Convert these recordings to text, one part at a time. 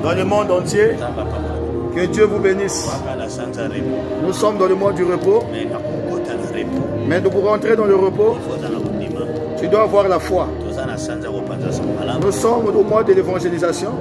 dans le monde entier. Que Dieu vous bénisse. Nous sommes dans le mois du repos. Mais pour rentrer dans le repos, tu dois avoir la foi. Nous sommes au mois de l'évangélisation.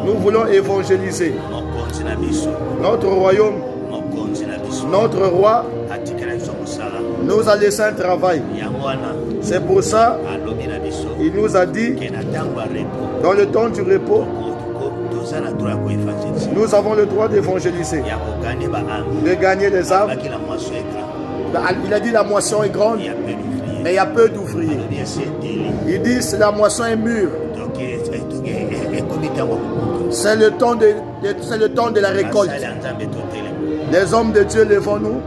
Nous voulons évangéliser notre royaume, notre roi nous a laissé un travail. C'est pour ça il nous a dit, dans le temps du repos, nous avons le droit d'évangéliser, de gagner des âmes. Il a dit la moisson est grande, mais il y a peu d'ouvriers. Il dit la moisson est mûre. C'est le temps de la récolte. Les hommes de Dieu, levons-nous,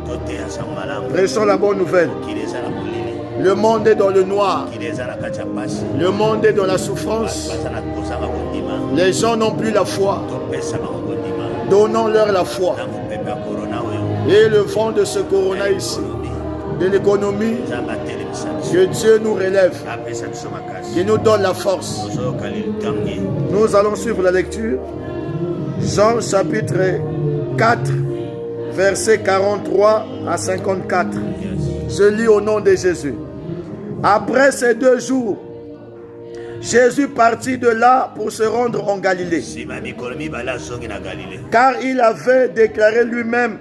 prêchons la bonne nouvelle. Le monde est dans le noir. Le monde est dans la souffrance. Les gens n'ont plus la foi. Donnons-leur la foi. Et le vent de ce corona ici, de l'économie, que Dieu nous relève, qu'il nous donne la force. Nous allons suivre la lecture. Jean chapitre 4, versets 43 à 54. Je lis au nom de Jésus. Après ces 2 jours, Jésus partit de là pour se rendre en Galilée. Car il avait déclaré lui-même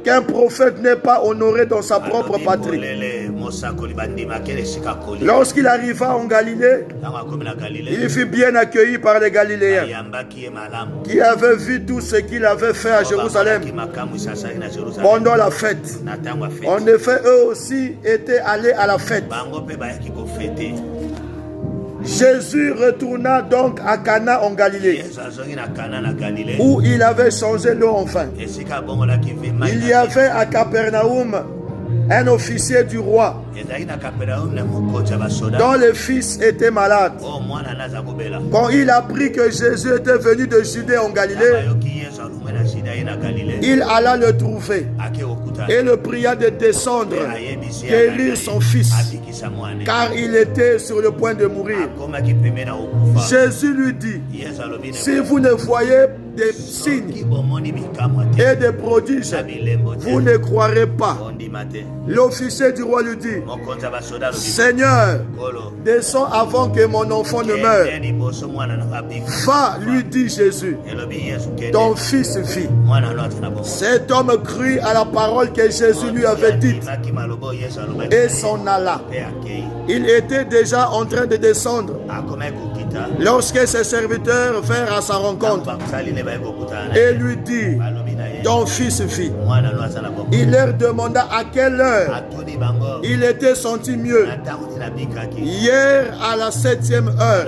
qu'un prophète n'est pas honoré dans sa propre patrie. Lorsqu'il arriva en Galilée, il fut bien accueilli par les Galiléens qui avaient vu tout ce qu'il avait fait à Jérusalem pendant la fête. En effet, eux aussi étaient allés à la fête. Jésus retourna donc à Cana en Galilée, où il avait changé l'eau en vin. Il y avait à Capernaum un officier du roi dont le fils était malade. Quand il apprit que Jésus était venu de Judée en Galilée, il alla le trouver et le pria de descendre guérir son fils, car il était sur le point de mourir. Jésus lui dit, si vous ne voyez des signes et des prodiges, vous ne croirez pas. L'officier du roi lui dit, Seigneur, descends avant que mon enfant ne meure. Va, lui dit Jésus, ton fils vit. Cet homme crut à la parole que Jésus lui avait dite et s'en alla. Il était déjà en train de descendre lorsque ses serviteurs vinrent à sa rencontre et lui dit, ton fils vit. Il leur demanda à quelle heure il était senti mieux. Hier à la 7e heure,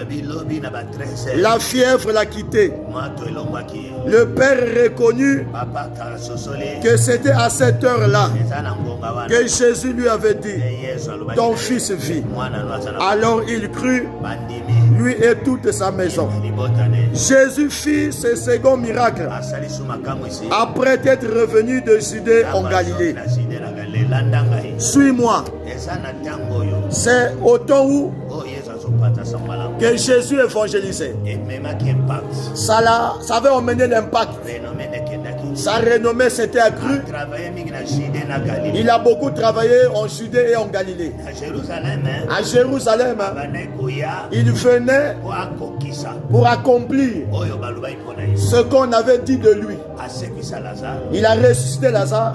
la fièvre l'a quitté. Le père reconnut que c'était à cette heure-là que Jésus lui avait dit, ton fils vit. Alors il crut, lui et toute sa maison. Jésus fit ce second miracle après être revenu de Judée en Galilée. Suis-moi. C'est au temps où que Jésus évangélisait. Ça avait emmené l'impact. Sa renommée s'était accrue. Il a beaucoup travaillé en Judée et en Galilée. À Jérusalem, il venait pour accomplir ce qu'on avait dit de lui. Il a ressuscité Lazare.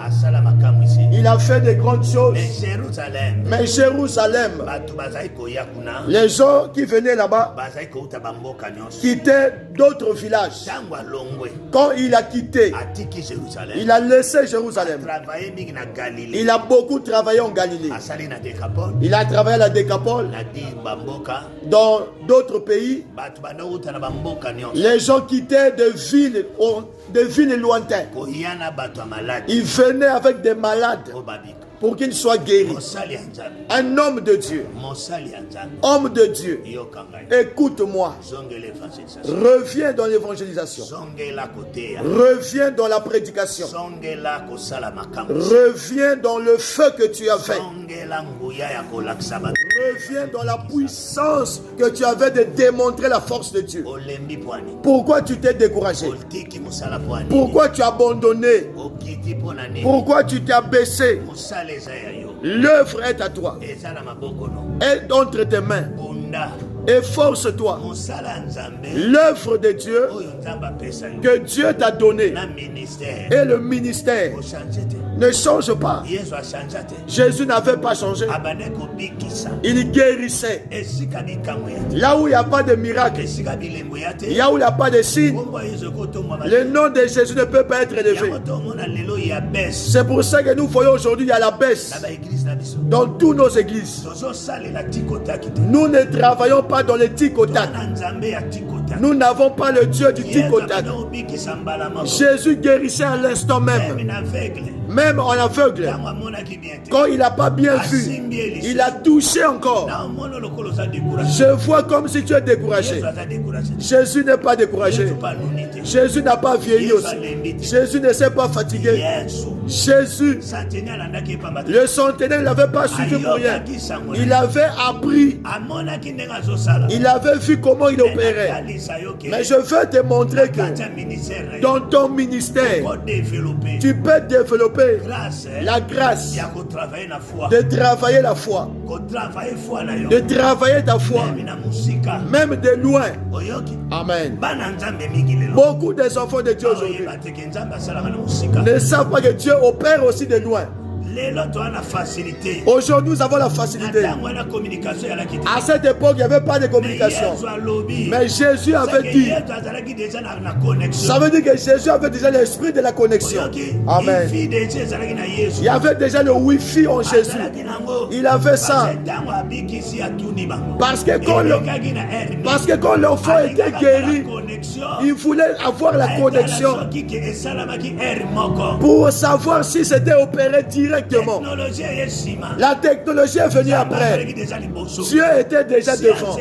Il a fait de grandes choses. Mais Jérusalem, les gens qui venaient là-bas quittaient d'autres villages. Quand il a quitté, il a laissé Jérusalem. Il a beaucoup travaillé en Galilée. Il a travaillé à la Décapole. Dans d'autres pays, les gens quittaient de villes lointaines. Ils venaient avec des malades pour qu'ils soient guéris. Un homme de Dieu, homme de Dieu, écoute-moi. Reviens dans l'évangélisation. Reviens dans la prédication. Reviens dans le feu que tu as fait. Reviens dans la puissance que tu avais de démontrer la force de Dieu. Pourquoi tu t'es découragé? Pourquoi tu as abandonné? Pourquoi tu t'es abaissé? L'œuvre est à toi. Elle est entre tes mains. Efforce-toi. L'œuvre de Dieu que Dieu t'a donné et le ministère ne change pas. Jésus n'avait pas changé. Il guérissait. Là où il n'y a pas de miracle, là où il n'y a pas de signe, le nom de Jésus ne peut pas être élevé. C'est pour ça que nous voyons aujourd'hui il y a la baisse dans toutes nos églises. Nous ne travaillons pas dans les tic-au-tac. Nous n'avons pas le Dieu du tic-au-tac. Jésus guérissait à l'instant même. Même en aveugle. Quand il n'a pas bien vu, il a touché encore. Je vois comme si tu es découragé. Jésus n'est pas découragé. Jésus n'a pas vieilli aussi. Jésus ne s'est pas fatigué. Jésus, le centenaire ne l'avait pas suivi pour rien. Il avait appris. Il avait vu comment il opérait. Mais je veux te montrer que dans ton ministère, tu peux développer la grâce de travailler la foi, de travailler ta foi, même de loin. Amen. Beaucoup des enfants de Dieu aujourd'hui ne savent pas que Dieu opère aussi de loin. Aujourd'hui, nous avons la facilité. À cette époque, il n'y avait pas de communication. Mais Jésus avait dit. Ça veut dire que Jésus avait déjà l'esprit de la connexion. Amen. Il y avait déjà le Wi-Fi en Jésus. Il avait ça. Parce que quand l'enfant était guéri, il voulait avoir la connexion pour savoir si c'était opéré directement. La technologie est venue après. Dieu était déjà devant.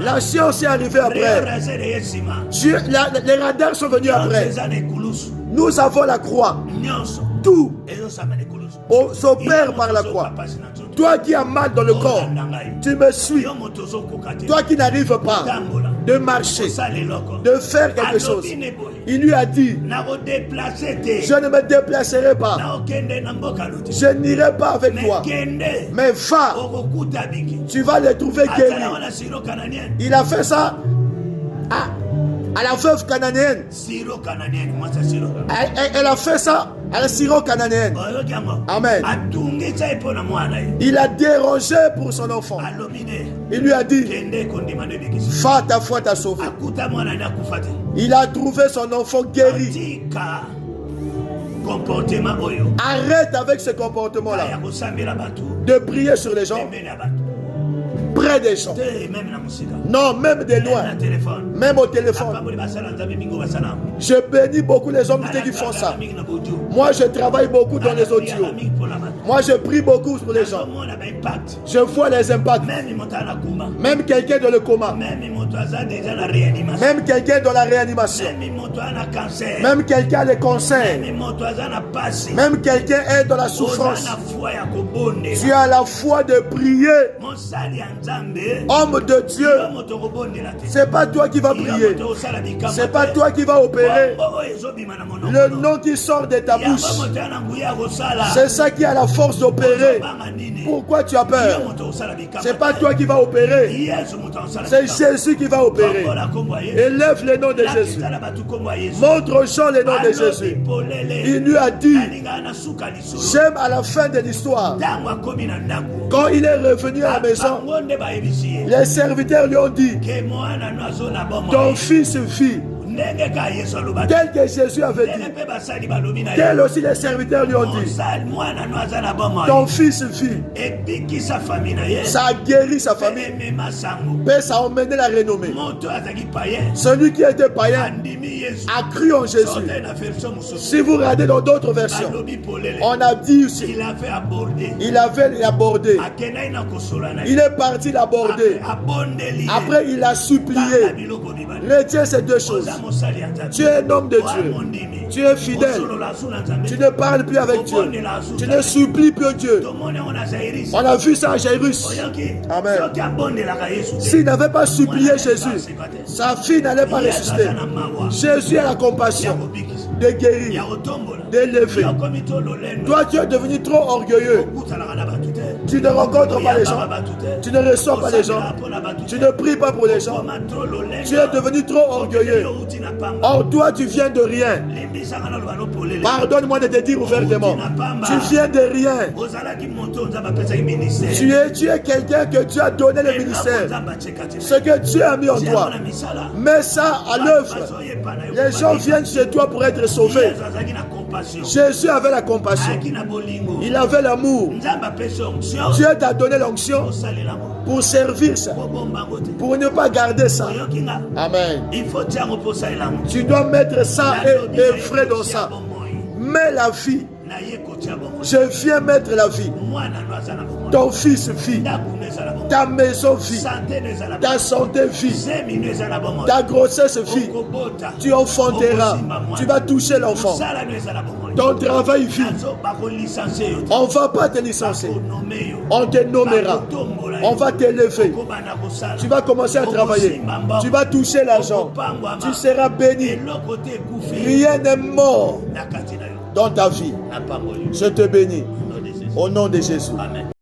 La science est arrivée après. Les radars sont venus après. Nous avons la croix. Tout s'opère par la croix. Toi qui as mal dans le corps, tu me suis. Toi qui n'arrives pas de marcher, de faire quelque chose. Il lui a dit, je ne me déplacerai pas. Je n'irai pas avec toi. Mais va, tu vas les trouver guéris. Il a fait ça à la veuve cananéenne. Elle a fait ça à la syro-cananéenne. Amen. Il a dérangé pour son enfant. Il lui a dit, va, ta foi t'a sauvé. Il a trouvé son enfant guéri. Arrête avec ce comportement-là de prier sur les gens, près des gens. Non, même de loin. Même au téléphone. Je bénis beaucoup les hommes qui font ça. Moi, je travaille beaucoup dans les audios. Moi, je prie beaucoup pour les gens. Je vois les impacts. Même quelqu'un dans le coma. Même quelqu'un dans la réanimation. Même quelqu'un a le cancer. Même quelqu'un est dans la souffrance. Tu as la foi de prier. Homme de Dieu, c'est pas toi qui vas prier, c'est pas toi qui vas opérer. Le nom qui sort de ta bouche, c'est ça qui a la force d'opérer. Pourquoi tu as peur? C'est pas toi qui vas opérer, c'est Jésus qui va opérer. Élève le nom de Jésus. Montre aux gens le nom de Jésus. Il lui a dit, j'aime à la fin de l'histoire, quand il est revenu à la maison, les serviteurs lui ont dit, ton fils vit. Tel que Jésus avait dit, tel aussi les serviteurs lui ont dit, ton fils vit. Ça a guéri sa famille, mais ça a emmené la renommée. Celui qui était païen a cru en Jésus. Si vous regardez dans d'autres versions, on a dit aussi, il avait abordé. Il est parti l'aborder. Après il a supplié. Retiens ces deux choses. Tu es un homme de Dieu. Tu es fidèle. Tu ne parles plus avec Dieu. Tu ne supplies plus Dieu. On a vu ça à Jairus. Amen. S'il n'avait pas supplié Jésus, sa fille n'allait pas ressusciter. Jésus a la compassion de guérir, d'élever. Toi, tu es devenu trop orgueilleux. Tu ne rencontres pas les gens. Tu ne reçois pas les gens. Tu ne pries pas pour les gens. Tu es devenu trop orgueilleux. Or, toi, tu viens de rien. Pardonne-moi de te dire ouvertement. Tu viens de rien. Tu es quelqu'un que Dieu a donné le ministère. Ce que Dieu a mis en toi. Mets ça à l'œuvre. Les gens viennent chez toi pour être sauvés. Jésus avait la compassion. Il avait l'amour. Dieu t'a donné l'onction pour servir ça. Pour ne pas garder ça. Amen. Tu dois mettre ça et œuvrer dans ça. Mets la vie. Je viens mettre la vie. Ton fils vit. Ta maison vit. Ta santé vit. Ta grossesse vit. Tu enfanteras. Tu vas toucher l'enfant. Ton travail vit. On ne va pas te licencier. On te nommera. On va t'élever. Tu vas commencer à travailler. Tu vas toucher l'argent. Tu seras béni. Rien n'est mort dans ta vie. Je te bénis. Au nom de Jésus. Amen.